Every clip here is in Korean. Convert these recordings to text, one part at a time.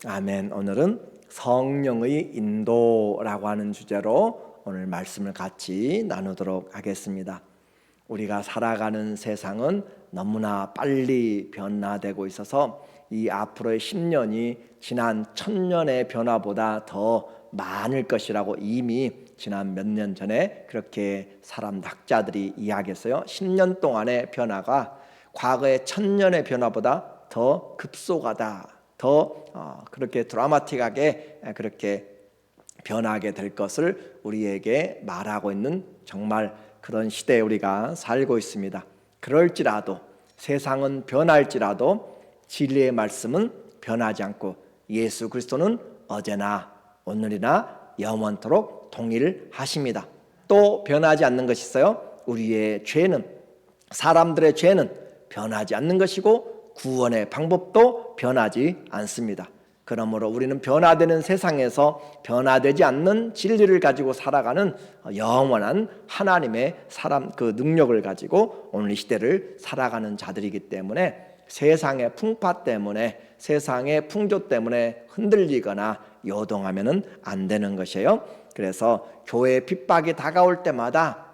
아멘. 오늘은 성령의 인도라고 하는 주제로 오늘 말씀을 같이 나누도록 하겠습니다. 우리가 살아가는 세상은 너무나 빨리 변화되고 있어서 이 앞으로의 10년이 지난 1000년의 변화보다 더 많을 것이라고 이미 지난 몇 년 전에 그렇게 학자들이 이야기했어요. 10년 동안의 변화가 과거의 1000년의 변화보다 더 급속하다, 더 그렇게 드라마틱하게 그렇게 변하게 될 것을 우리에게 말하고 있는 정말 그런 시대에 우리가 살고 있습니다. 그럴지라도 세상은 변할지라도 진리의 말씀은 변하지 않고 예수 그리스도는 어제나 오늘이나 영원토록 동일하십니다. 또 변하지 않는 것이 있어요. 우리의 죄는, 사람들의 죄는 변하지 않는 것이고 구원의 방법도 변하지 않습니다. 그러므로 우리는 변화되는 세상에서 변화되지 않는 진리를 가지고 살아가는 영원한 하나님의 그 능력을 가지고 오늘 이 시대를 살아가는 자들이기 때문에 세상의 풍파 때문에, 세상의 풍조 때문에 흔들리거나 요동하면은 안 되는 것이에요. 그래서 교회의 핍박이 다가올 때마다,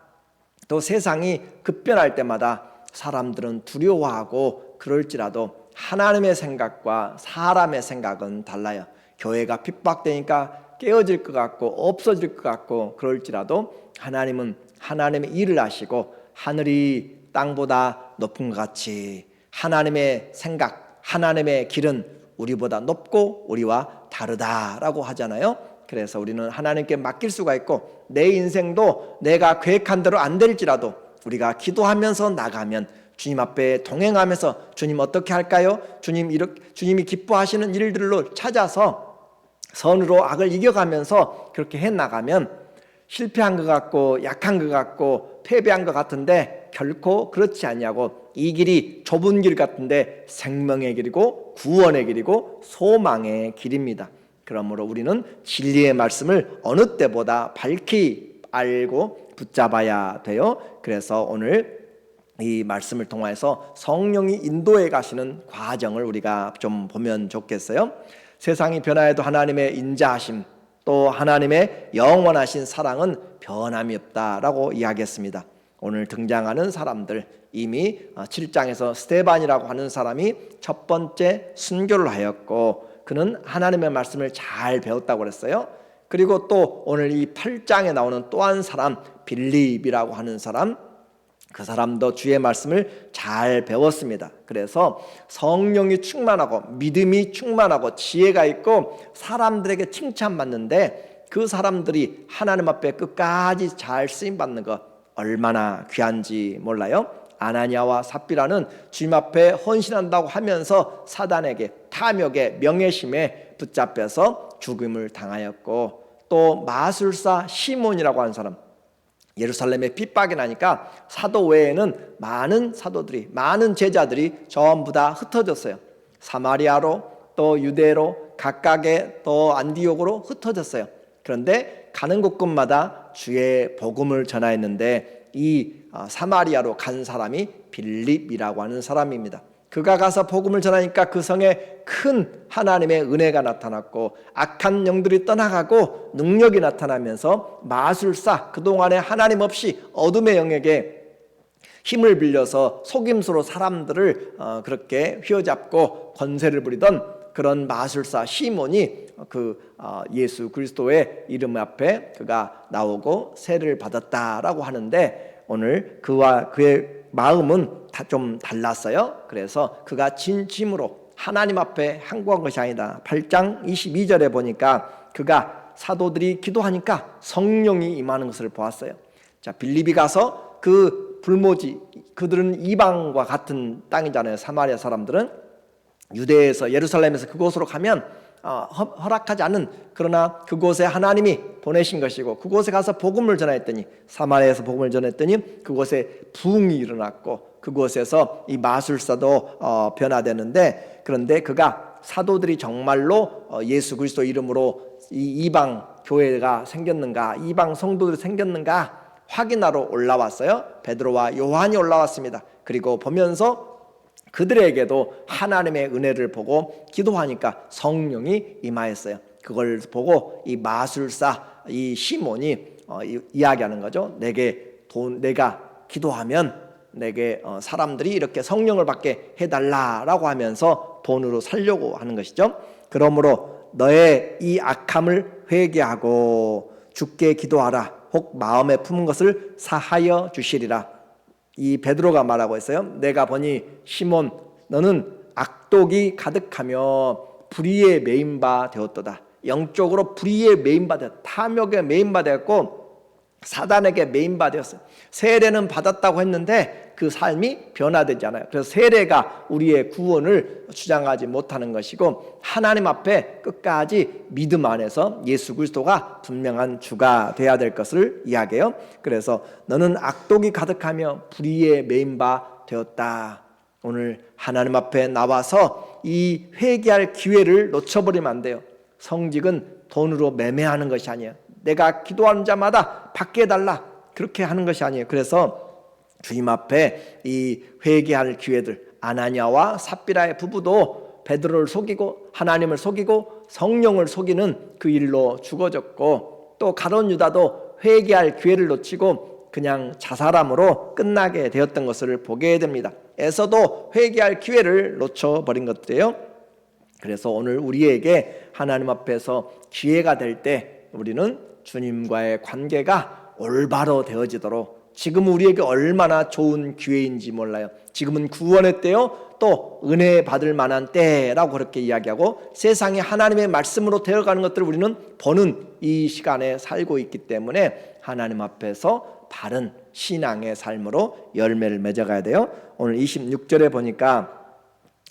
또 세상이 급변할 때마다 사람들은 두려워하고, 그럴지라도 하나님의 생각과 사람의 생각은 달라요. 교회가 핍박되니까 깨어질 것 같고 없어질 것 같고 그럴지라도 하나님은 하나님의 일을 하시고 하늘이 땅보다 높은 것 같이 하나님의 생각, 하나님의 길은 우리보다 높고 우리와 다르다라고 하잖아요. 그래서 우리는 하나님께 맡길 수가 있고, 내 인생도 내가 계획한 대로 안 될지라도 우리가 기도하면서 나가면, 주님 앞에 동행하면서 주님 어떻게 할까요? 주님이 기뻐하시는 일들로 찾아서 선으로 악을 이겨가면서 그렇게 해나가면 실패한 것 같고 약한 것 같고 패배한 것 같은데 결코 그렇지 않냐고, 이 길이 좁은 길 같은데 생명의 길이고 구원의 길이고 소망의 길입니다. 그러므로 우리는 진리의 말씀을 어느 때보다 밝히 알고 붙잡아야 돼요. 그래서 오늘 이 말씀을 통해서 성령이 인도해 가시는 과정을 우리가 좀 보면 좋겠어요. 세상이 변화해도 하나님의 인자하심, 또 하나님의 영원하신 사랑은 변함이 없다라고 이야기했습니다. 오늘 등장하는 사람들, 이미 7장에서 스데반이라고 하는 사람이 첫 번째 순교를 하였고, 그는 하나님의 말씀을 잘 배웠다고 그랬어요. 그리고 또 오늘 이 8장에 나오는 또 한 사람, 빌립이라고 하는 사람, 그 사람도 주의 말씀을 잘 배웠습니다. 그래서 성령이 충만하고 믿음이 충만하고 지혜가 있고 사람들에게 칭찬받는데, 그 사람들이 하나님 앞에 끝까지 잘 쓰임받는 것 얼마나 귀한지 몰라요? 아나니아와 삽비라는 주님 앞에 헌신한다고 하면서 사단에게, 탐욕에, 명예심에 붙잡혀서 죽음을 당하였고, 또 마술사 시몬이라고 하는 사람, 예루살렘에 핍박이 나니까 사도 외에는 많은 사도들이, 많은 제자들이 전부 다 흩어졌어요. 사마리아로, 또 유대로, 각각의 또 안디옥으로 흩어졌어요. 그런데 가는 곳곳마다 주의 복음을 전하였는데, 이 사마리아로 간 사람이 빌립이라고 하는 사람입니다. 그가 가서 복음을 전하니까 그 성에 큰 하나님의 은혜가 나타났고, 악한 영들이 떠나가고 능력이 나타나면서 마술사, 그동안에 하나님 없이 어둠의 영에게 힘을 빌려서 속임수로 사람들을 그렇게 휘어잡고 권세를 부리던 그런 마술사 시몬이 예수 그리스도의 이름 앞에 그가 나오고 세례를 받았다라고 하는데, 오늘 그와 그의 마음은 좀 달랐어요. 그래서 그가 진심으로 하나님 앞에 항구한 것이 아니다. 8장 22절에 보니까 그가 사도들이 기도하니까 성령이 임하는 것을 보았어요. 자, 빌립이 가서 그 불모지, 그들은 이방과 같은 땅이잖아요. 사마리아 사람들은 유대에서, 예루살렘에서 그곳으로 가면 허락하지 않는, 그러나 그곳에 하나님이 보내신 것이고, 그곳에 가서 복음을 전했더니, 사마리아에서 복음을 전했더니 그곳에 부흥이 일어났고, 그곳에서 이 마술사도 변화되는데, 그런데 그가 사도들이 정말로 예수 그리스도 이름으로 이 이방 교회가 생겼는가, 이방 성도들이 생겼는가 확인하러 올라왔어요. 베드로와 요한이 올라왔습니다. 그리고 보면서 그들에게도 하나님의 은혜를 보고 기도하니까 성령이 임하였어요. 그걸 보고 이 마술사 이 시몬이 이야기하는 거죠. 내가 기도하면 내게 사람들이 이렇게 성령을 받게 해달라라고 하면서 돈으로 살려고 하는 것이죠. 그러므로 너의 이 악함을 회개하고 주께 기도하라. 혹 마음에 품은 것을 사하여 주시리라. 이 베드로가 말하고 있어요. 내가 보니 시몬 너는 악독이 가득하며 불의에 매인 바 되었도다. 영적으로 불의에 매인 바 되었다. 탐욕에 매인 바 되었고 사단에게 매인 바 되었어요. 세례는 받았다고 했는데 그 삶이 변화되지 않아요. 그래서 세례가 우리의 구원을 주장하지 못하는 것이고 하나님 앞에 끝까지 믿음 안에서 예수 그리스도가 분명한 주가 되어야 될 것을 이야기해요. 그래서 너는 악독이 가득하며 불의에 매인 바 되었다. 오늘 하나님 앞에 나와서 이 회개할 기회를 놓쳐버리면 안 돼요. 성직은 돈으로 매매하는 것이 아니에요. 내가 기도하는 자마다 받게 해달라 그렇게 하는 것이 아니에요. 그래서 주님 앞에 이 회개할 기회들, 아나니아와 삽비라의 부부도 베드로를 속이고 하나님을 속이고 성령을 속이는 그 일로 죽어졌고, 또 가룟 유다도 회개할 기회를 놓치고 그냥 자살함으로 끝나게 되었던 것을 보게 됩니다. 에서도 회개할 기회를 놓쳐버린 것들이에요. 그래서 오늘 우리에게 하나님 앞에서 기회가 될 때 우리는 주님과의 관계가 올바로 되어지도록, 지금 우리에게 얼마나 좋은 기회인지 몰라요. 지금은 구원의 때요, 또 은혜 받을 만한 때라고 그렇게 이야기하고 세상에 하나님의 말씀으로 되어가는 것들을 우리는 보는 이 시간에 살고 있기 때문에 하나님 앞에서 바른 신앙의 삶으로 열매를 맺어가야 돼요. 오늘 26절에 보니까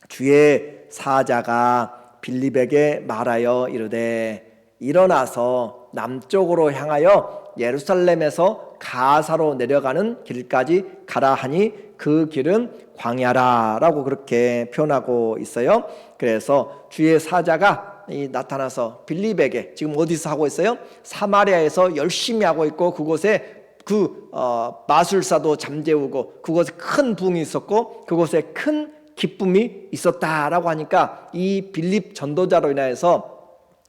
주의 사자가 빌립에게 말하여 이르되 일어나서 남쪽으로 향하여 예루살렘에서 가사로 내려가는 길까지 가라 하니 그 길은 광야라라고 그렇게 표현하고 있어요. 그래서 주의 사자가 나타나서 빌립에게 지금 어디서 하고 있어요? 사마리아에서 열심히 하고 있고 그곳에 마술사도 잠재우고 그곳에 큰 부흥이 있었고 그곳에 큰 기쁨이 있었다라고 하니까 이 빌립 전도자로 인하여서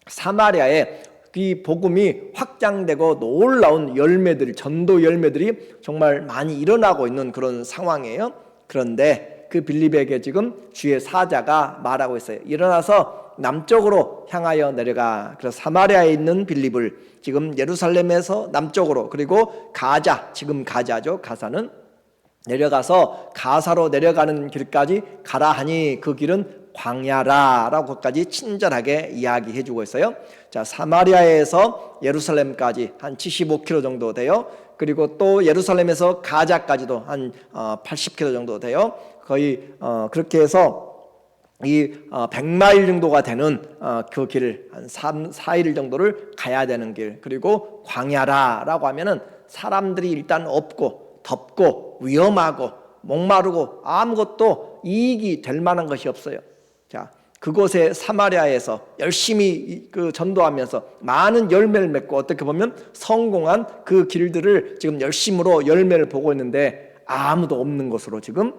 사마리아에 이 복음이 확장되고 놀라운 열매들이, 전도 열매들이 정말 많이 일어나고 있는 그런 상황이에요. 그런데 그 빌립에게 지금 주의 사자가 말하고 있어요. 일어나서 남쪽으로 향하여 내려가. 그래서 사마리아에 있는 빌립을 지금 예루살렘에서 남쪽으로, 그리고 가자, 지금 가자죠. 가사는 내려가서 가사로 내려가는 길까지 가라 하니 그 길은 광야라라고까지 친절하게 이야기해 주고 있어요. 자, 사마리아에서 예루살렘까지 한 75km 정도 돼요. 그리고 또 예루살렘에서 가자까지도 한 80km 정도 돼요. 거의 그렇게 해서 이 100마일 정도가 되는 그 길을 한 3, 4일 정도를 가야 되는 길. 그리고 광야라라고 하면은 사람들이 일단 없고 덥고 위험하고 목마르고 아무것도 이익이 될 만한 것이 없어요. 자, 그곳에 사마리아에서 열심히 전도하면서 많은 열매를 맺고 어떻게 보면 성공한 그 길들을 지금 열심으로 열매를 보고 있는데 아무도 없는 곳으로 지금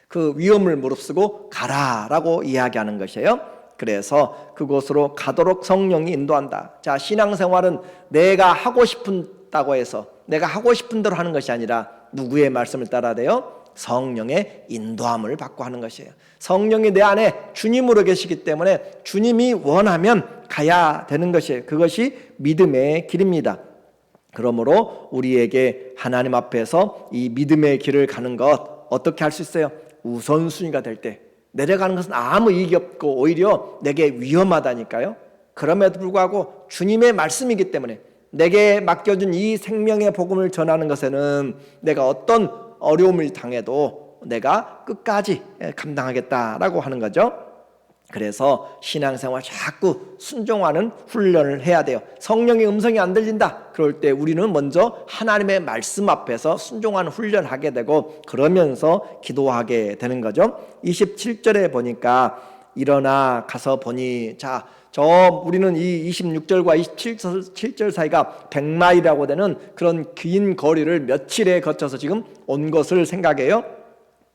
그 위험을 무릅쓰고 가라라고 이야기하는 것이에요. 그래서 그곳으로 가도록 성령이 인도한다. 자, 신앙생활은 내가 하고 싶다고 해서 내가 하고 싶은 대로 하는 것이 아니라 누구의 말씀을 따라야 돼요? 성령의 인도함을 받고 하는 것이에요. 성령이 내 안에 주님으로 계시기 때문에 주님이 원하면 가야 되는 것이에요. 그것이 믿음의 길입니다. 그러므로 우리에게 하나님 앞에서 이 믿음의 길을 가는 것 어떻게 할 수 있어요? 우선순위가 될 때 내려가는 것은 아무 이익이 없고 오히려 내게 위험하다니까요. 그럼에도 불구하고 주님의 말씀이기 때문에 내게 맡겨준 이 생명의 복음을 전하는 것에는 내가 어떤 어려움을 당해도 내가 끝까지 감당하겠다라고 하는 거죠. 그래서 신앙생활 자꾸 순종하는 훈련을 해야 돼요. 성령의 음성이 안 들린다. 그럴 때 우리는 먼저 하나님의 말씀 앞에서 순종하는 훈련을 하게 되고 그러면서 기도하게 되는 거죠. 27절에 보니까 일어나 가서 보니, 자, 우리는 이 26절과 27절 사이가 100마일이라고 되는 그런 긴 거리를 며칠에 거쳐서 지금 온 것을 생각해요.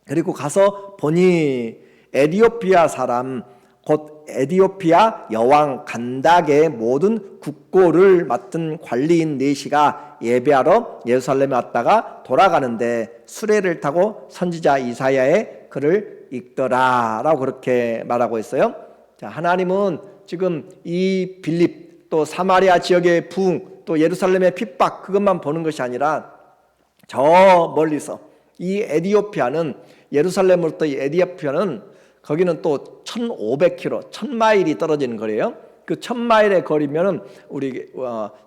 그리고 가서 보니 에디오피아 사람 곧 에디오피아 여왕 간닥의 모든 국고를 맡은 관리인 네시가 예배하러 예루살렘에 왔다가 돌아가는데 수레를 타고 선지자 이사야의 글을 읽더라 라고 그렇게 말하고 있어요. 자, 하나님은 지금 이 빌립 또 사마리아 지역의 부흥 또 예루살렘의 핍박 그것만 보는 것이 아니라 저 멀리서 이 에디오피아는 예루살렘으로부터 이 에디오피아는 거기는 또 1500km 1000마일이 떨어지는 거리예요. 그 1000마일의 거리면은 우리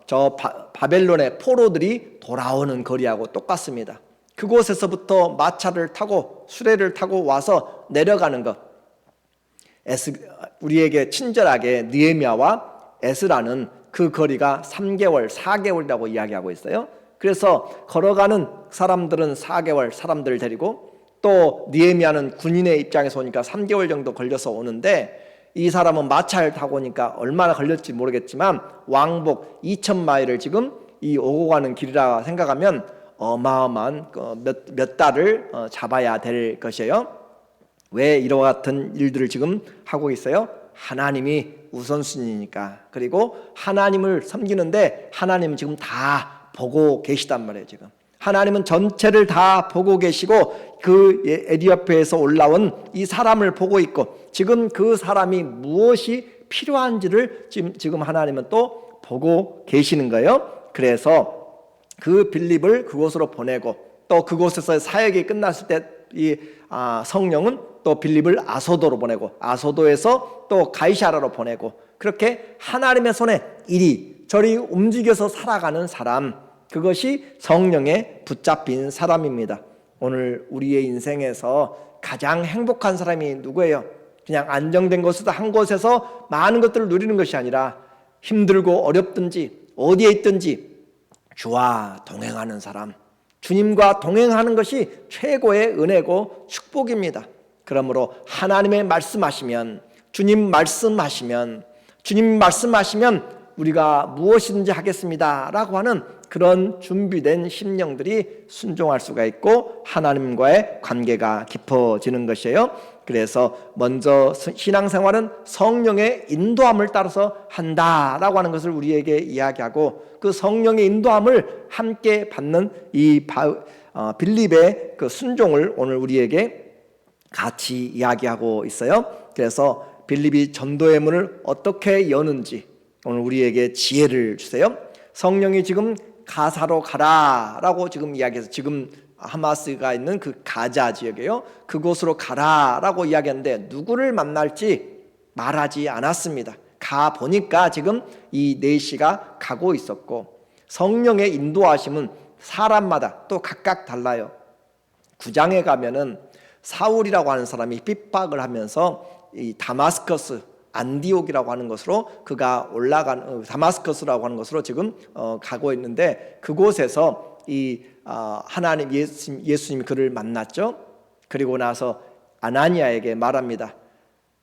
저 바벨론의 포로들이 돌아오는 거리하고 똑같습니다. 그곳에서부터 마차를 타고 수레를 타고 와서 내려가는 것. 우리에게 친절하게 느헤미야와 에스라는 그 거리가 3개월, 4개월이라고 이야기하고 있어요. 그래서 걸어가는 사람들은 4개월 사람들을 데리고 또 느헤미야는 군인의 입장에서 오니까 3개월 정도 걸려서 오는데 이 사람은 마차를 타고 오니까 얼마나 걸렸지 모르겠지만 왕복 2000마일을 지금 이 오고 가는 길이라 생각하면 어마어마한 몇 달을 잡아야 될 것이에요. 왜 이와 같은 일들을 지금 하고 있어요? 하나님이 우선순위니까. 그리고 하나님을 섬기는데 하나님은 지금 다 보고 계시단 말이에요. 지금 하나님은 전체를 다 보고 계시고 그 에디오피아에서 올라온 이 사람을 보고 있고 지금 그 사람이 무엇이 필요한지를 지금 하나님은 또 보고 계시는 거예요. 그래서 그 빌립을 그곳으로 보내고 또 그곳에서 사역이 끝났을 때 이 성령은 또 빌립을 아소도로 보내고 아소도에서 또 가이사라로 보내고 그렇게 하나님의 손에 이리저리 움직여서 살아가는 사람, 그것이 성령에 붙잡힌 사람입니다. 오늘 우리의 인생에서 가장 행복한 사람이 누구예요? 그냥 안정된 곳에서 한 곳에서 많은 것들을 누리는 것이 아니라 힘들고 어렵든지 어디에 있든지 주와 동행하는 사람, 주님과 동행하는 것이 최고의 은혜고 축복입니다. 그러므로 하나님의 말씀하시면 주님 말씀하시면 우리가 무엇이든지 하겠습니다 라고 하는 그런 준비된 심령들이 순종할 수가 있고 하나님과의 관계가 깊어지는 것이에요. 그래서 먼저 신앙생활은 성령의 인도함을 따라서 한다라고 하는 것을 우리에게 이야기하고 그 성령의 인도함을 함께 받는 이 빌립의 그 순종을 오늘 우리에게 같이 이야기하고 있어요. 그래서 빌립이 전도의 문을 어떻게 여는지 오늘 우리에게 지혜를 주세요. 성령이 지금 가사로 가라라고 지금 이야기해서 지금 하마스가 있는 그 가자 지역이에요. 그곳으로 가라라고 이야기하는데 누구를 만날지 말하지 않았습니다. 가 보니까 지금 이 네시가 가고 있었고 성령의 인도하심은 사람마다 또 각각 달라요. 9장에 가면은 사울이라고 하는 사람이 핍박을 하면서 이 다마스커스 안디옥이라고 하는 것으로 그가 올라간 다마스커스라고 하는 것으로 지금 가고 있는데 그곳에서 이 하나님 예수님이 그를 만났죠. 그리고 나서 아나니아에게 말합니다.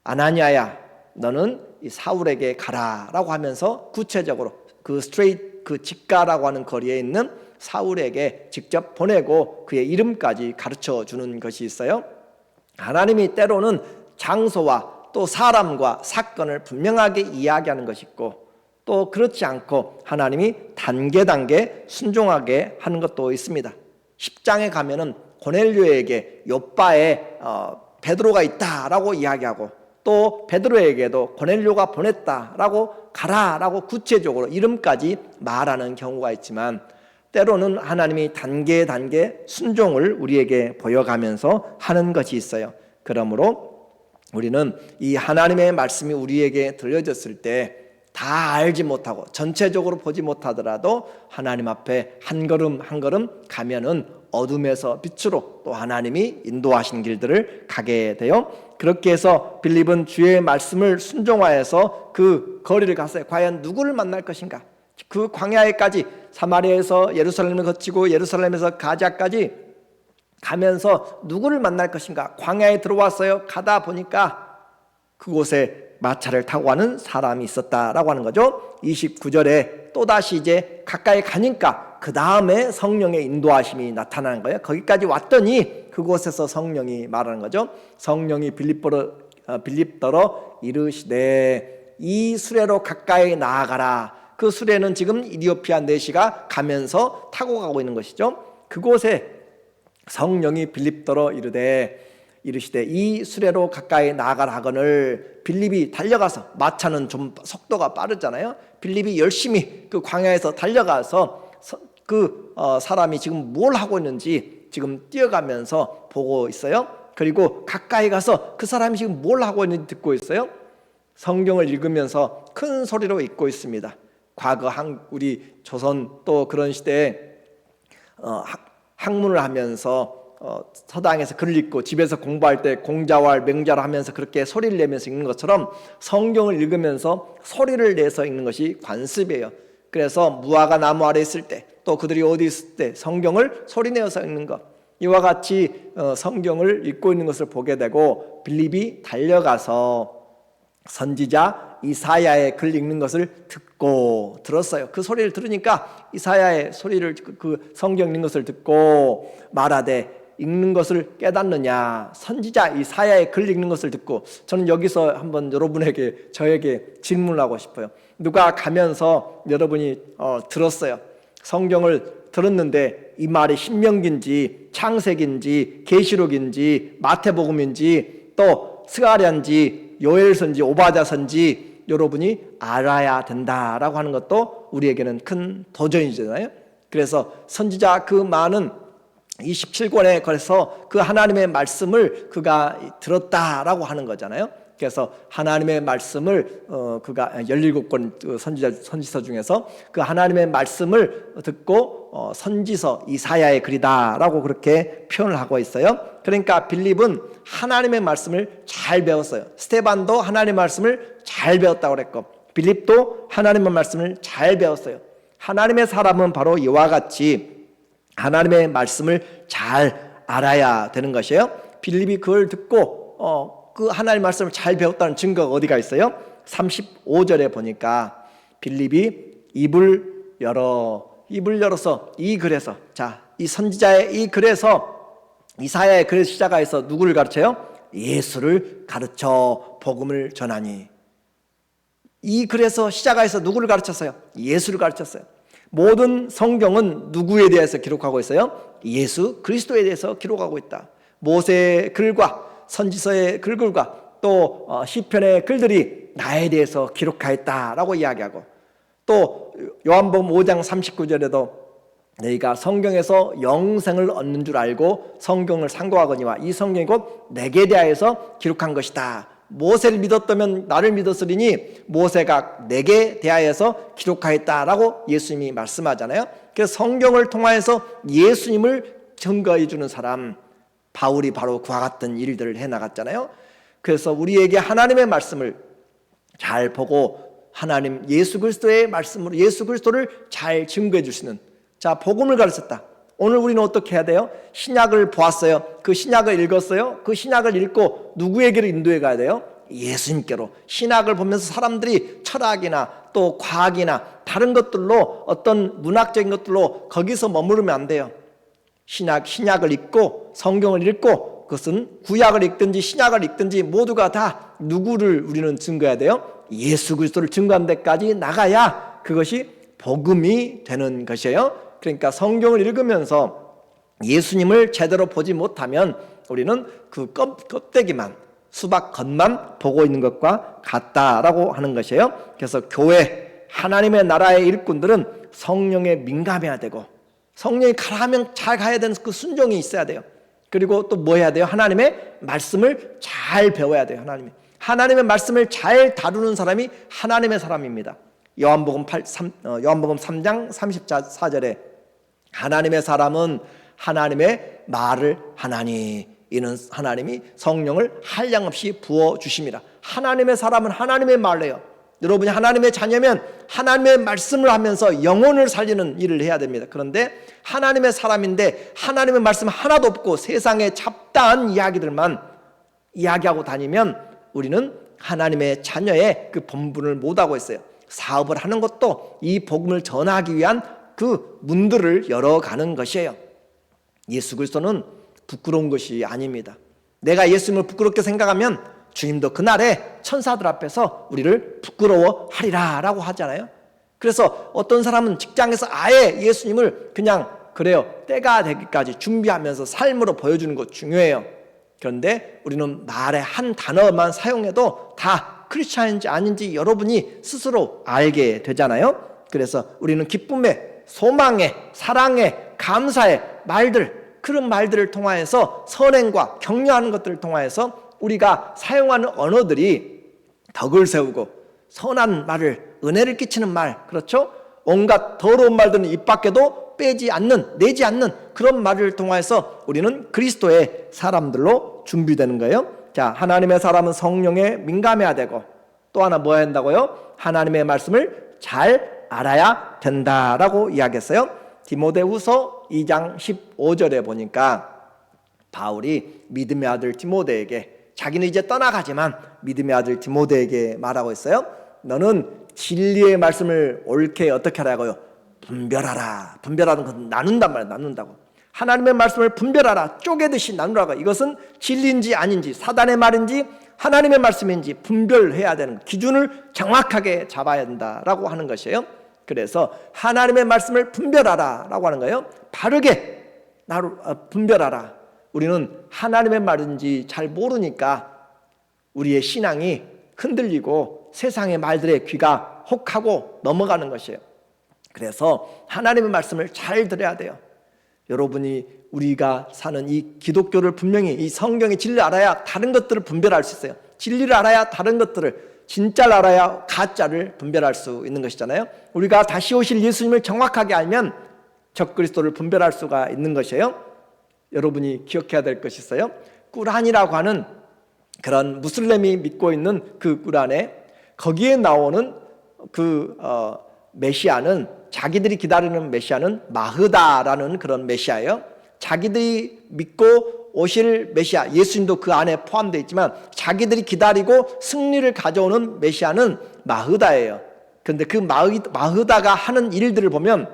아나니아야, 너는 이 사울에게 가라라고 하면서 구체적으로 그 직가라고 하는 거리에 있는 사울에게 직접 보내고 그의 이름까지 가르쳐 주는 것이 있어요. 하나님이 때로는 장소와 또 사람과 사건을 분명하게 이야기하는 것이 있고 또 그렇지 않고 하나님이 단계 순종하게 하는 것도 있습니다. 10장에 가면은 고넬료에게 욥바에 베드로가 있다라고 이야기하고 또 베드로에게도 고넬료가 보냈다라고 가라라고 구체적으로 이름까지 말하는 경우가 있지만 때로는 하나님이 단계 순종을 우리에게 보여가면서 하는 것이 있어요. 그러므로 우리는 이 하나님의 말씀이 우리에게 들려졌을 때 다 알지 못하고 전체적으로 보지 못하더라도 하나님 앞에 한 걸음 한 걸음 가면은 어둠에서 빛으로 또 하나님이 인도하신 길들을 가게 돼요. 그렇게 해서 빌립은 주의 말씀을 순종하여서 그 거리를 갔어요. 과연 누구를 만날 것인가? 그 광야에까지 사마리아에서 예루살렘을 거치고 예루살렘에서 가자까지 가면서 누구를 만날 것인가? 광야에 들어왔어요. 가다 보니까 그곳에 마차를 타고 가는 사람이 있었다라고 하는 거죠. 29절에 또다시 이제 가까이 가니까 그 다음에 성령의 인도하심이 나타나는 거예요. 거기까지 왔더니 그곳에서 성령이 말하는 거죠. 성령이 빌립더러 이르시되 이 수레로 가까이 나아가라. 그 수레는 지금 이디오피아 내시가 가면서 타고 가고 있는 것이죠. 그곳에 성령이 빌립더러 이르시되 이 수레로 가까이 나아가라 하거늘 빌립이 달려가서, 마차는 좀 속도가 빠르잖아요. 빌립이 열심히 그 광야에서 달려가서 사람이 지금 뭘 하고 있는지 지금 뛰어가면서 보고 있어요. 그리고 가까이 가서 그 사람이 지금 뭘 하고 있는지 듣고 있어요. 성경을 읽으면서 큰 소리로 읽고 있습니다. 과거 우리 조선 또 그런 시대에 학문을 하면서 서당에서 글을 읽고 집에서 공부할 때 공자왈 맹자를 하면서 그렇게 소리를 내면서 읽는 것처럼 성경을 읽으면서 소리를 내서 읽는 것이 관습이에요. 그래서 무화과 나무 아래 있을 때, 또 그들이 어디 있을 때 성경을 소리내어서 읽는 것, 이와 같이 성경을 읽고 있는 것을 보게 되고, 빌립이 달려가서 선지자 이사야의 글 읽는 것을 들었어요. 그 소리를 들으니까 이사야의 소리를, 그 성경 읽는 것을 듣고 말하되 읽는 것을 깨닫느냐. 선지자 이사야의 글 읽는 것을 듣고, 저는 여기서 한번 저에게 질문을 하고 싶어요. 누가 가면서 여러분이 들었어요. 성경을 들었는데 이 말이 신명기인지 창세기인지 계시록인지 마태복음인지 또 스가랴인지 요엘서인지 오바댜서인지 여러분이 알아야 된다라고 하는 것도 우리에게는 큰 도전이잖아요. 그래서 선지자 그 많은 27권에 그래서 그 하나님의 말씀을 그가 들었다라고 하는 거잖아요. 그래서 하나님의 말씀을 그가 17권 선지서 중에서 그 하나님의 말씀을 듣고 선지서 이사야의 글이다라고 그렇게 표현을 하고 있어요. 그러니까 빌립은 하나님의 말씀을 잘 배웠어요. 스데반도 하나님의 말씀을 잘 배웠다고 그랬고, 빌립도 하나님의 말씀을 잘 배웠어요. 하나님의 사람은 바로 이와 같이 하나님의 말씀을 잘 알아야 되는 것이에요. 빌립이 그걸 듣고 그 하나님의 말씀을 잘 배웠다는 증거가 어디가 있어요? 35절에 보니까 빌립이 입을 열어서 이 글에서, 이 선지자의 이 글에서, 이사야의 글의 시작하여서 누구를 가르쳐요? 예수를 가르쳐 복음을 전하니. 이 글에서 시작하여서 누구를 가르쳤어요? 예수를 가르쳤어요. 모든 성경은 누구에 대해서 기록하고 있어요? 예수 그리스도에 대해서 기록하고 있다. 모세의 글과 선지서의 글과 또 시편의 글들이 나에 대해서 기록하였다라고 이야기하고, 또 요한복음 5장 39절에도 너희가 성경에서 영생을 얻는 줄 알고 성경을 상고하거니와 이 성경이 곧 내게 대하여서 기록한 것이다. 모세를 믿었다면 나를 믿었으리니 모세가 내게 대하여서 기록하였다라고 예수님이 말씀하잖아요. 그래서 성경을 통하여서 예수님을 증거해 주는 사람, 바울이 바로 그와 같은 일들을 해나갔잖아요. 그래서 우리에게 하나님의 말씀을 잘 보고 하나님 예수 그리스도의 말씀으로 예수 그리스도를 잘 증거해 주시는, 복음을 가르쳤다. 오늘 우리는 어떻게 해야 돼요? 신약을 보았어요. 그 신약을 읽었어요. 그 신약을 읽고 누구에게로 인도해 가야 돼요? 예수님께로. 신약을 보면서 사람들이 철학이나 또 과학이나 다른 것들로, 어떤 문학적인 것들로 거기서 머무르면 안 돼요. 신약을 읽고 성경을 읽고, 그것은 구약을 읽든지 신약을 읽든지 모두가 다 누구를 우리는 증거해야 돼요? 예수 그리스도를 증거한 데까지 나가야 그것이 복음이 되는 것이에요. 그러니까 성경을 읽으면서 예수님을 제대로 보지 못하면 우리는 그 껍데기만, 수박 겉만 보고 있는 것과 같다라고 하는 것이에요. 그래서 교회, 하나님의 나라의 일꾼들은 성령에 민감해야 되고, 성령이 가라 하면 잘 가야 되는 그 순종이 있어야 돼요. 그리고 또 뭐 해야 돼요? 하나님의 말씀을 잘 배워야 돼요. 하나님의 말씀을 잘 다루는 사람이 하나님의 사람입니다. 요한복음 3장 34절에 하나님의 사람은 하나님의 말을 하나니, 이는 하나님이 성령을 한량없이 부어주심이라. 하나님의 사람은 하나님의 말을 해요. 여러분이 하나님의 자녀면 하나님의 말씀을 하면서 영혼을 살리는 일을 해야 됩니다. 그런데 하나님의 사람인데 하나님의 말씀 하나도 없고 세상의 잡다한 이야기들만 이야기하고 다니면 우리는 하나님의 자녀의 그 본분을 못하고 있어요. 사업을 하는 것도 이 복음을 전하기 위한 그 문들을 열어가는 것이에요. 예수 그리스도는 부끄러운 것이 아닙니다. 내가 예수님을 부끄럽게 생각하면 주님도 그날에 천사들 앞에서 우리를 부끄러워하리라 라고 하잖아요. 그래서 어떤 사람은 직장에서 아예 예수님을 그냥 그래요, 때가 되기까지 준비하면서 삶으로 보여주는 것 중요해요. 그런데 우리는 말의 한 단어만 사용해도 다 크리스찬인지 아닌지 여러분이 스스로 알게 되잖아요. 그래서 우리는 기쁨의, 소망의, 사랑의, 감사의 말들, 그런 말들을 통하여서 선행과 격려하는 것들을 통하여서 우리가 사용하는 언어들이 덕을 세우고 선한 말을, 은혜를 끼치는 말, 그렇죠? 온갖 더러운 말들은 입 밖에도 빼지 않는, 내지 않는 그런 말을 통해서 우리는 그리스도의 사람들로 준비되는 거예요. 자, 하나님의 사람은 성령에 민감해야 되고 또 하나 뭐 해야 된다고요? 하나님의 말씀을 잘 알아야 된다라고 이야기했어요. 디모데후서 2장 15절에 보니까 바울이 믿음의 아들 디모데에게, 자기는 이제 떠나가지만 믿음의 아들 디모데에게 말하고 있어요. 너는 진리의 말씀을 옳게 어떻게 하라고요? 분별하라. 분별하는 것은 나눈단 말이에요. 나눈다고. 하나님의 말씀을 분별하라. 쪼개듯이 나누라고. 이것은 진리인지 아닌지, 사단의 말인지 하나님의 말씀인지 분별해야 되는, 기준을 정확하게 잡아야 된다라고 하는 것이에요. 그래서 하나님의 말씀을 분별하라 라고 하는 거예요. 바르게 분별하라. 우리는 하나님의 말인지 잘 모르니까 우리의 신앙이 흔들리고 세상의 말들에 귀가 혹하고 넘어가는 것이에요. 그래서 하나님의 말씀을 잘 들어야 돼요. 여러분이, 우리가 사는 이 기독교를 분명히, 이 성경의 진리를 알아야 다른 것들을 분별할 수 있어요. 진리를 알아야 다른 것들을, 진짜를 알아야 가짜를 분별할 수 있는 것이잖아요. 우리가 다시 오실 예수님을 정확하게 알면 적그리스도를 분별할 수가 있는 것이에요. 여러분이 기억해야 될 것이 있어요. 꾸란이라고 하는 그런 무슬림이 믿고 있는 그 꾸란에, 거기에 나오는 그 메시아는, 자기들이 기다리는 메시아는 마흐다라는 그런 메시아예요. 자기들이 믿고 오실 메시아, 예수님도 그 안에 포함되어 있지만 자기들이 기다리고 승리를 가져오는 메시아는 마흐다예요. 그런데 그 마흐다가 하는 일들을 보면,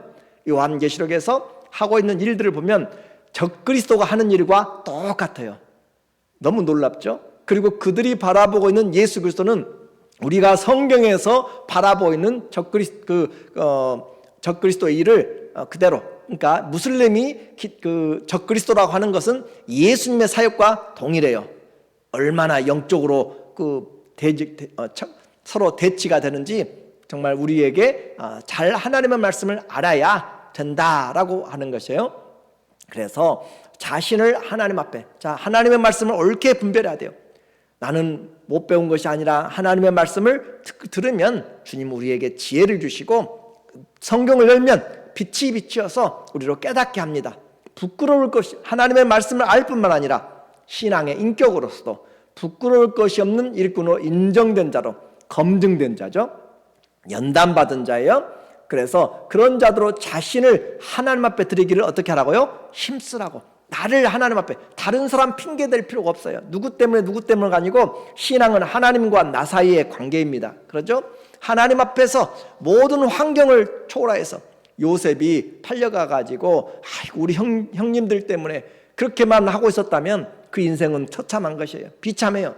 요한계시록에서 하고 있는 일들을 보면 적그리스도가 하는 일과 똑같아요. 너무 놀랍죠? 그리고 그들이 바라보고 있는 예수 그리스도는 우리가 성경에서 바라보고 있는 적그리스도의 일을 그대로, 그러니까 무슬림이 그 적그리스도라고 하는 것은 예수님의 사역과 동일해요. 얼마나 영적으로 서로 대치가 되는지 정말 우리에게 잘 하나님의 말씀을 알아야 된다라고 하는 것이에요. 그래서 자신을 하나님 앞에, 자, 하나님의 말씀을 옳게 분별해야 돼요. 나는 못 배운 것이 아니라 하나님의 말씀을 들으면 주님 우리에게 지혜를 주시고, 성경을 열면 빛이 비치어서 우리로 깨닫게 합니다. 부끄러울 것이, 하나님의 말씀을 알 뿐만 아니라 신앙의 인격으로서도 부끄러울 것이 없는 일꾼으로 인정된 자로, 검증된 자죠. 연단받은 자예요. 그래서 그런 자들로 자신을 하나님 앞에 드리기를 어떻게 하라고요? 힘쓰라고. 나를 하나님 앞에, 다른 사람 핑계 댈 필요가 없어요. 누구 때문에가 아니고 신앙은 하나님과 나 사이의 관계입니다. 그렇죠? 하나님 앞에서 모든 환경을 초월해서, 요셉이 팔려가가지고 우리 형님들 때문에 그렇게만 하고 있었다면 그 인생은 처참한 것이에요. 비참해요.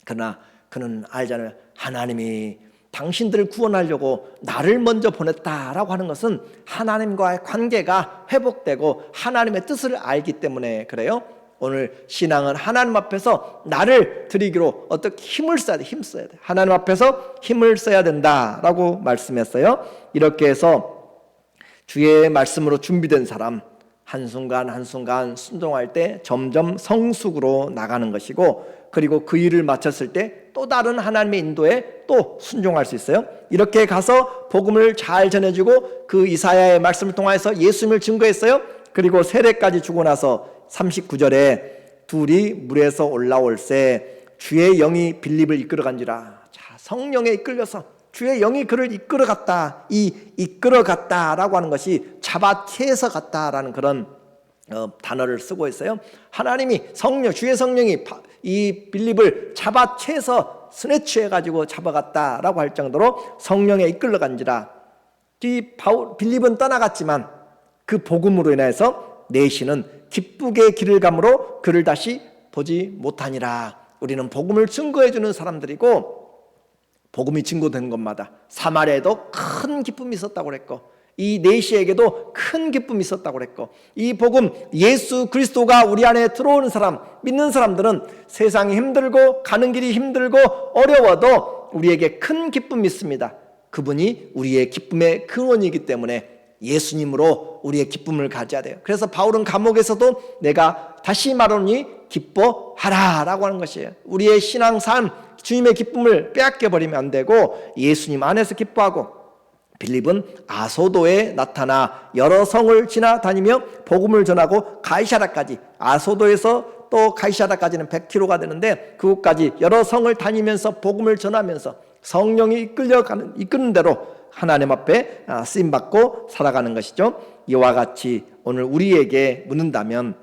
그러나 그는 알잖아요. 하나님이 당신들을 구원하려고 나를 먼저 보냈다라고 하는 것은 하나님과의 관계가 회복되고 하나님의 뜻을 알기 때문에 그래요. 오늘 신앙은 하나님 앞에서 나를 드리기로 어떻게 힘을 써야 돼. 힘써야 돼. 하나님 앞에서 힘을 써야 된다라고 말씀했어요. 이렇게 해서 주의 말씀으로 준비된 사람, 한순간 한순간 순종할 때 점점 성숙으로 나가는 것이고, 그리고 그 일을 마쳤을 때 또 다른 하나님의 인도에 또 순종할 수 있어요. 이렇게 가서 복음을 잘 전해주고 그 이사야의 말씀을 통해서 예수님을 증거했어요. 그리고 세례까지 주고 나서 39절에 둘이 물에서 올라올새 주의 영이 빌립을 이끌어간지라. 자, 성령에 이끌려서 주의 영이 그를 이끌어갔다. 이 이끌어갔다라고 하는 것이 잡아채서 갔다라는 그런 단어를 쓰고 있어요. 하나님이 주의 성령이 이 빌립을 잡아채서 스네치해가지고 잡아갔다라고 할 정도로 성령에 이끌어간지라. 빌립은 떠나갔지만 그 복음으로 인해서 내시는 기쁘게 길을 가므로 그를 다시 보지 못하니라. 우리는 복음을 증거해 주는 사람들이고, 복음이 증거되는 것마다 사마리아에도 큰 기쁨이 있었다고 그랬고, 이 내시에게도 큰 기쁨이 있었다고 그랬고, 이 복음 예수 그리스도가 우리 안에 들어오는 사람, 믿는 사람들은 세상이 힘들고 가는 길이 힘들고 어려워도 우리에게 큰 기쁨이 있습니다. 그분이 우리의 기쁨의 근원이기 때문에 예수님으로 우리의 기쁨을 가져야 돼요. 그래서 바울은 감옥에서도 내가 다시 말하노니 기뻐하라 라고 하는 것이에요. 우리의 신앙삶, 주님의 기쁨을 빼앗겨 버리면 안 되고 예수님 안에서 기뻐하고, 빌립은 아소도에 나타나 여러 성을 지나다니며 복음을 전하고 가이사랴까지, 아소도에서 또 가이사랴까지는 100km가 되는데 그곳까지 여러 성을 다니면서 복음을 전하면서 성령이 이끄는 대로 하나님 앞에 쓰임받고 살아가는 것이죠. 이와 같이 오늘 우리에게 묻는다면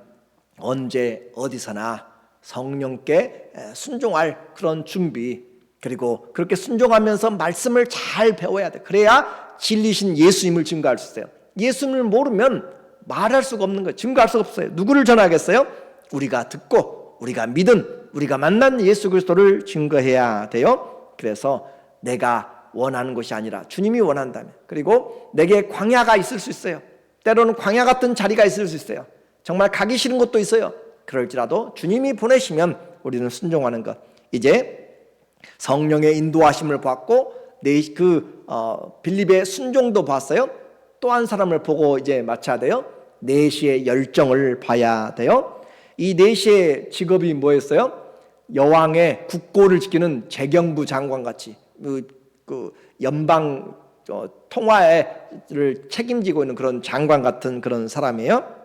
언제 어디서나 성령께 순종할 그런 준비, 그리고 그렇게 순종하면서 말씀을 잘 배워야 돼. 그래야 진리신 예수님을 증거할 수 있어요. 예수님을 모르면 말할 수가 없는 거예요. 증거할 수가 없어요. 누구를 전하겠어요? 우리가 듣고 우리가 믿은, 우리가 만난 예수 그리스도를 증거해야 돼요. 그래서 내가 원하는 것이 아니라 주님이 원한다면, 그리고 내게 광야가 있을 수 있어요. 때로는 광야 같은 자리가 있을 수 있어요. 정말 가기 싫은 곳도 있어요. 그럴지라도 주님이 보내시면 우리는 순종하는 것. 이제 성령의 인도하심을 받고 빌립의 순종도 봤어요. 또 한 사람을 보고 이제 마쳐야 돼요. 내시의 열정을 봐야 돼요. 이 내시의 직업이 뭐였어요? 여왕의 국고를 지키는 재경부 장관같이 그 연방 통화를 책임지고 있는 그런 장관 같은 그런 사람이에요.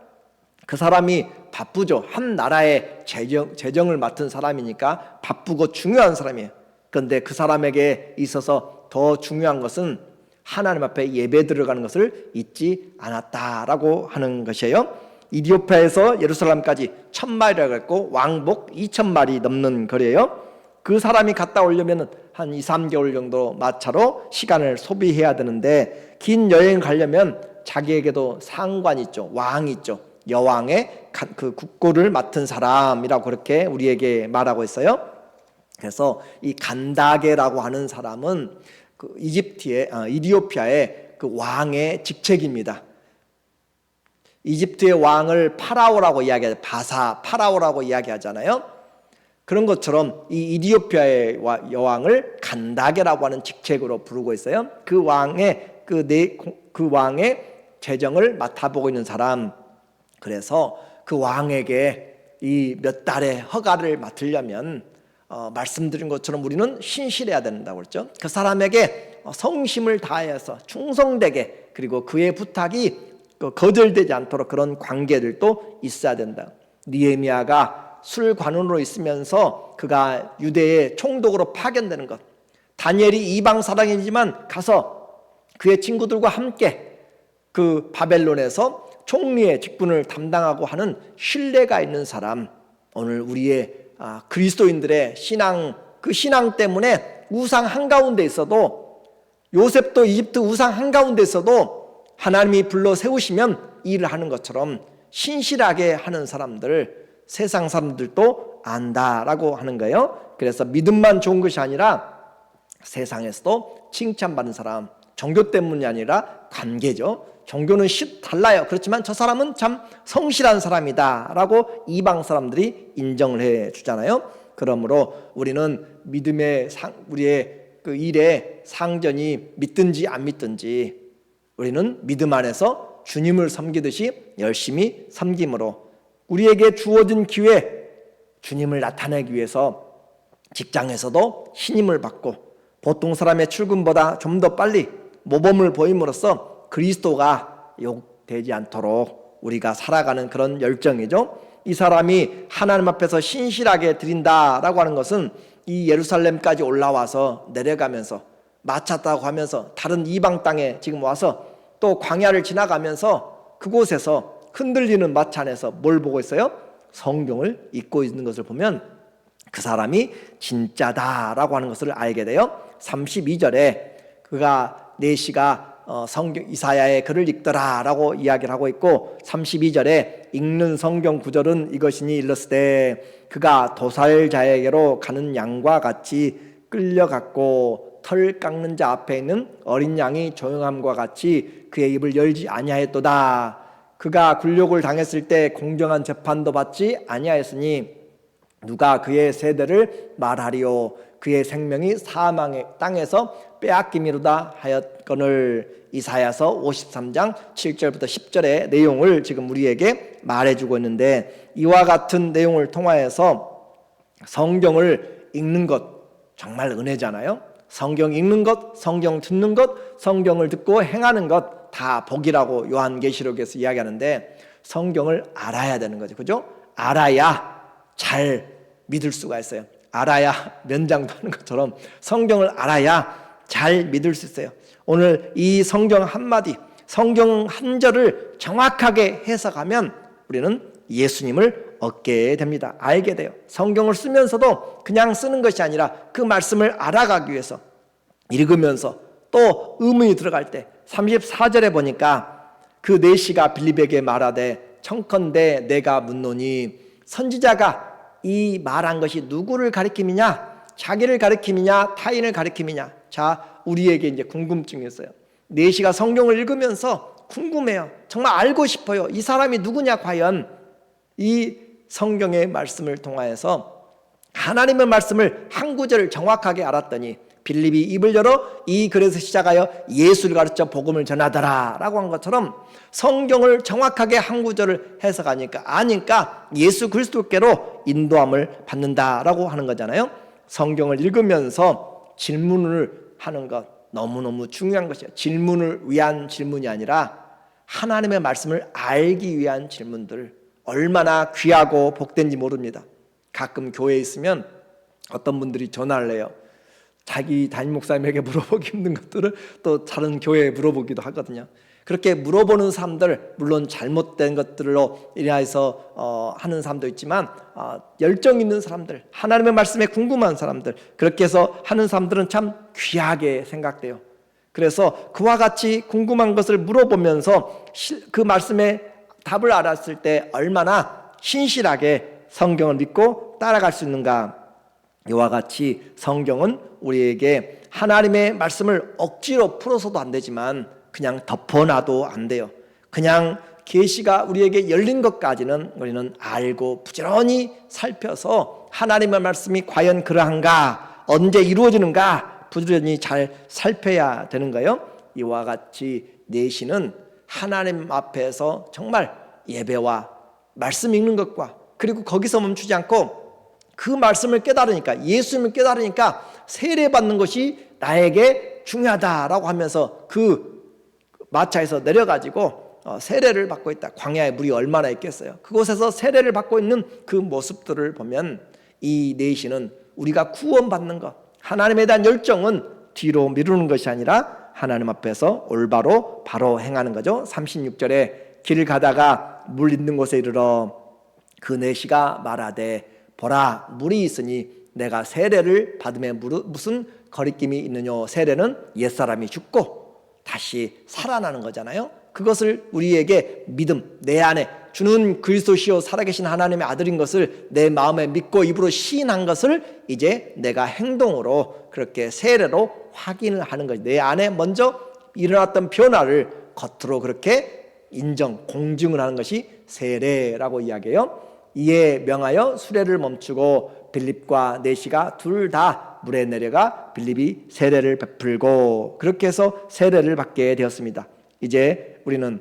그 사람이 바쁘죠. 한 나라의 재정을 맡은 사람이니까 바쁘고 중요한 사람이에요. 그런데 그 사람에게 있어서 더 중요한 것은 하나님 앞에 예배 들어가는 것을 잊지 않았다라고 하는 것이에요. 이디오피아에서 예루살렘까지 1000마일이라고 했고 왕복 2000마일이 넘는 거리예요. 그 사람이 갔다 오려면 한 2-3개월 정도 마차로 시간을 소비해야 되는데, 긴 여행 가려면 자기에게도 상관이 있죠. 왕이 있죠. 여왕의 그 국고를 맡은 사람이라고 그렇게 우리에게 말하고 있어요. 그래서 이 간다게라고 하는 사람은 그 이디오피아의 그 왕의 직책입니다. 이집트의 왕을 파라오라고 이야기하죠. 파라오라고 이야기하잖아요. 그런 것처럼 이 이디오피아의 여왕을 간다게라고 하는 직책으로 부르고 있어요. 그 왕의 재정을 맡아보고 있는 사람. 그래서 그 왕에게 이 몇 달의 허가를 맡으려면 말씀드린 것처럼 우리는 신실해야 된다고 그랬죠. 그 사람에게 성심을 다해서 충성되게, 그리고 그의 부탁이 거절되지 않도록 그런 관계들도 있어야 된다. 느헤미야가 술관원으로 있으면서 그가 유대의 총독으로 파견되는 것, 다니엘이 이방 사람이지만 가서 그의 친구들과 함께 그 바벨론에서 총리의 직분을 담당하고 하는 신뢰가 있는 사람. 오늘 우리의 그리스도인들의 신앙, 그 신앙 때문에 우상 한가운데 있어도, 요셉도 이집트 우상 한가운데 있어도 하나님이 불러 세우시면 일을 하는 것처럼 신실하게 하는 사람들, 세상 사람들도 안다라고 하는 거예요. 그래서 믿음만 좋은 것이 아니라 세상에서도 칭찬받는 사람, 종교 때문이 아니라 관계죠. 종교는 달라요. 그렇지만 저 사람은 참 성실한 사람이다 라고 이방 사람들이 인정을 해 주잖아요. 그러므로 우리는 믿음의 우리의 그 일의 상전이 믿든지 안 믿든지 우리는 믿음 안에서 주님을 섬기듯이 열심히 섬김으로 우리에게 주어진 기회, 주님을 나타내기 위해서 직장에서도 신임을 받고 보통 사람의 출근보다 좀 더 빨리 모범을 보임으로써 그리스도가 욕되지 않도록 우리가 살아가는 그런 열정이죠. 이 사람이 하나님 앞에서 신실하게 드린다라고 하는 것은 이 예루살렘까지 올라와서 내려가면서 마차 타고 가면서 다른 이방 땅에 지금 와서 또 광야를 지나가면서 그곳에서 흔들리는 마차 안에서 뭘 보고 있어요? 성경을 읽고 있는 것을 보면 그 사람이 진짜다라고 하는 것을 알게 돼요. 32절에 내시가 성경 이사야의 글을 읽더라라고 이야기를 하고 있고 32절에 읽는 성경 구절은 이것이니 일렀으되 그가 도살자에게로 가는 양과 같이 끌려갔고 털 깎는 자 앞에 있는 어린 양이 조용함과 같이 그의 입을 열지 아니하였도다. 그가 굴욕을 당했을 때 공정한 재판도 받지 아니하였으니 누가 그의 세대를 말하리요. 그의 생명이 사망의 땅에서 빼앗김이로다 하였거늘. 이사야서 53장 7절부터 10절의 내용을 지금 우리에게 말해주고 있는데, 이와 같은 내용을 통하여서 성경을 읽는 것 정말 은혜잖아요. 성경 읽는 것, 성경 듣는 것, 성경을 듣고 행하는 것 다 복이라고 요한계시록에서 이야기하는데, 성경을 알아야 되는 거죠. 그죠? 알아야 잘 믿을 수가 있어요. 알아야 면장도 하는 것처럼 성경을 알아야 잘 믿을 수 있어요. 오늘 이 성경 한마디, 성경 한 절을 정확하게 해석하면 우리는 예수님을 얻게 됩니다. 알게 돼요. 성경을 쓰면서도 그냥 쓰는 것이 아니라 그 말씀을 알아가기 위해서 읽으면서 또 의문이 들어갈 때 34절에 보니까 그 내시가 빌립에게 말하되 청컨대 내가 묻노니, 선지자가 이 말한 것이 누구를 가리킴이냐? 자기를 가리킴이냐? 타인을 가리킴이냐? 자, 우리에게 이제 궁금증이 있어요. 내시가 성경을 읽으면서 궁금해요. 정말 알고 싶어요. 이 사람이 누구냐 과연? 이 성경의 말씀을 통하여서 하나님의 말씀을 한 구절을 정확하게 알았더니 빌립이 입을 열어 이 글에서 시작하여 예수를 가르쳐 복음을 전하더라 라고 한 것처럼 성경을 정확하게 한 구절을 해석하니까 아니까 예수 그리스도께로 인도함을 받는다라고 하는 거잖아요. 성경을 읽으면서 질문을 하는 것 너무너무 중요한 것이에요. 질문을 위한 질문이 아니라 하나님의 말씀을 알기 위한 질문들, 얼마나 귀하고 복된지 모릅니다. 가끔 교회에 있으면 어떤 분들이 전화를 해요. 자기 담임 목사님에게 물어보기 힘든 것들을 또 다른 교회에 물어보기도 하거든요. 그렇게 물어보는 사람들, 물론 잘못된 것들로 인하여서 하는 사람도 있지만 열정 있는 사람들, 하나님의 말씀에 궁금한 사람들, 그렇게 해서 하는 사람들은 참 귀하게 생각돼요. 그래서 그와 같이 궁금한 것을 물어보면서 그 말씀의 답을 알았을 때 얼마나 신실하게 성경을 믿고 따라갈 수 있는가. 이와 같이 성경은 우리에게 하나님의 말씀을 억지로 풀어서도 안 되지만 그냥 덮어놔도 안 돼요. 그냥 계시가 우리에게 열린 것까지는 우리는 알고 부지런히 살펴서 하나님의 말씀이 과연 그러한가, 언제 이루어지는가 부지런히 잘 살펴야 되는 거예요. 이와 같이 내시는 하나님 앞에서 정말 예배와 말씀 읽는 것과 그리고 거기서 멈추지 않고 그 말씀을 깨달으니까, 예수님을 깨달으니까 세례받는 것이 나에게 중요하다라고 하면서 그 마차에서 내려가지고 세례를 받고 있다. 광야에 물이 얼마나 있겠어요. 그곳에서 세례를 받고 있는 그 모습들을 보면 이 내시는 우리가 구원받는 것, 하나님에 대한 열정은 뒤로 미루는 것이 아니라 하나님 앞에서 올바로 바로 행하는 거죠. 36절에 길 가다가 물 있는 곳에 이르러 그 내시가 말하되 보라 물이 있으니 내가 세례를 받음에 무슨 거리낌이 있느냐. 세례는 옛사람이 죽고 다시 살아나는 거잖아요. 그것을 우리에게 믿음, 내 안에 주는 그리스도시요 살아계신 하나님의 아들인 것을 내 마음에 믿고 입으로 시인한 것을 이제 내가 행동으로 그렇게 세례로 확인을 하는 거죠. 내 안에 먼저 일어났던 변화를 겉으로 그렇게 인정, 공증을 하는 것이 세례라고 이야기해요. 이에 명하여 수레를 멈추고 빌립과 내시가 둘 다 물에 내려가 빌립이 세례를 베풀고 그렇게 해서 세례를 받게 되었습니다. 이제 우리는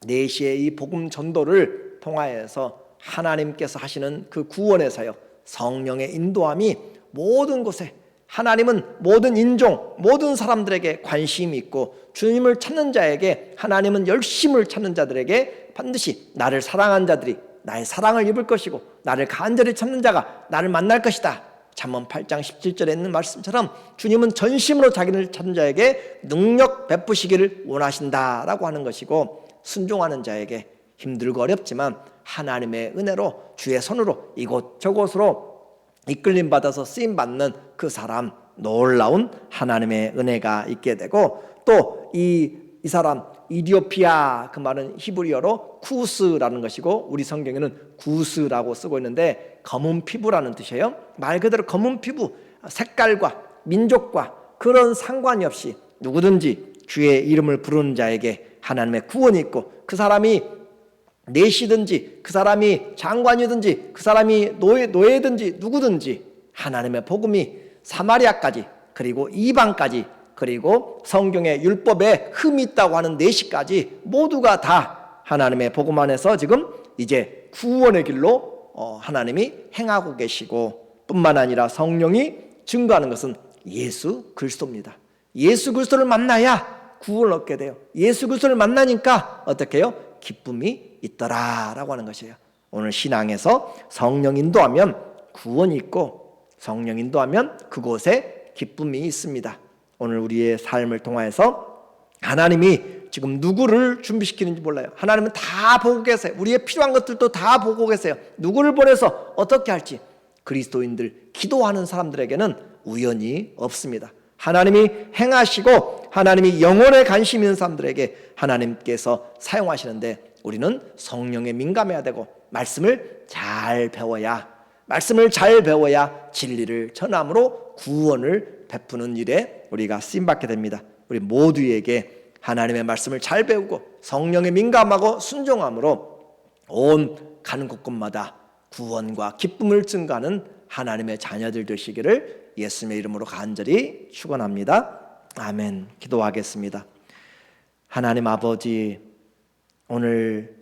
내시의 이 복음 전도를 통하여서 하나님께서 하시는 그 구원의 사역, 성령의 인도함이 모든 곳에, 하나님은 모든 인종, 모든 사람들에게 관심이 있고 주님을 찾는 자에게, 하나님은 열심을 찾는 자들에게 반드시 나를 사랑한 자들이 나의 사랑을 입을 것이고 나를 간절히 찾는 자가 나를 만날 것이다. 잠언 8장 17절에 있는 말씀처럼 주님은 전심으로 자기를 찾는 자에게 능력 베푸시기를 원하신다라고 하는 것이고, 순종하는 자에게 힘들고 어렵지만 하나님의 은혜로 주의 손으로 이곳저곳으로 이끌림 받아서 쓰임 받는 그 사람, 놀라운 하나님의 은혜가 있게 되고, 또 이 이 사람 이디오피아, 그 말은 히브리어로 쿠스라는 것이고 우리 성경에는 구스라고 쓰고 있는데 검은 피부라는 뜻이에요. 말 그대로 검은 피부, 색깔과 민족과 그런 상관이 없이 누구든지 주의 이름을 부르는 자에게 하나님의 구원이 있고, 그 사람이 내시든지 그 사람이 장관이든지 그 사람이 노예든지 누구든지 하나님의 복음이 사마리아까지, 그리고 이방까지, 그리고 성경의 율법에 흠이 있다고 하는 내시까지 모두가 다 하나님의 복음 안에서 지금 이제 구원의 길로 하나님이 행하고 계시고, 뿐만 아니라 성령이 증거하는 것은 예수 그리스도입니다. 예수 그리스도를 만나야 구원을 얻게 돼요. 예수 그리스도를 만나니까 어떻게 해요? 기쁨이 있더라라고 하는 것이에요. 오늘 신앙에서 성령 인도하면 구원이 있고, 성령 인도하면 그곳에 기쁨이 있습니다. 오늘 우리의 삶을 통해서 하나님이 지금 누구를 준비시키는지 몰라요. 하나님은 다 보고 계세요. 우리의 필요한 것들도 다 보고 계세요. 누구를 보내서 어떻게 할지. 그리스도인들, 기도하는 사람들에게는 우연이 없습니다. 하나님이 행하시고 하나님이 영혼에 관심 있는 사람들에게 하나님께서 사용하시는데, 우리는 성령에 민감해야 되고 말씀을 잘 배워야 진리를 전함으로 구원을 베푸는 일에 우리가 쓰임받게 됩니다. 우리 모두에게 하나님의 말씀을 잘 배우고 성령에 민감하고 순종함으로 온 가는 곳곳마다 구원과 기쁨을 증가하는 하나님의 자녀들 되시기를 예수님의 이름으로 간절히 축원합니다. 아멘. 기도하겠습니다. 하나님 아버지, 오늘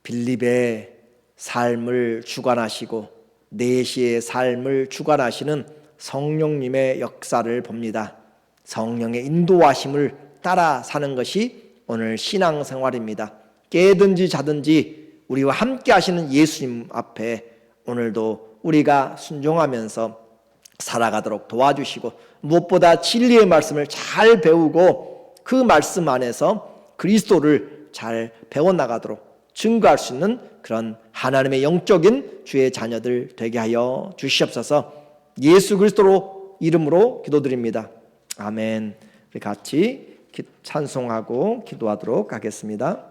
빌립의 삶을 주관하시고 내시의 삶을 주관하시는 성령님의 역사를 봅니다. 성령의 인도하심을 따라 사는 것이 오늘 신앙생활입니다. 깨든지 자든지 우리와 함께 하시는 예수님 앞에 오늘도 우리가 순종하면서 살아가도록 도와주시고, 무엇보다 진리의 말씀을 잘 배우고 그 말씀 안에서 그리스도를 잘 배워나가도록 증거할 수 있는 그런 하나님의 영적인 주의 자녀들 되게 하여 주시옵소서. 예수 그리스도로 이름으로 기도드립니다. 아멘. 우리 같이 찬송하고 기도하도록 하겠습니다.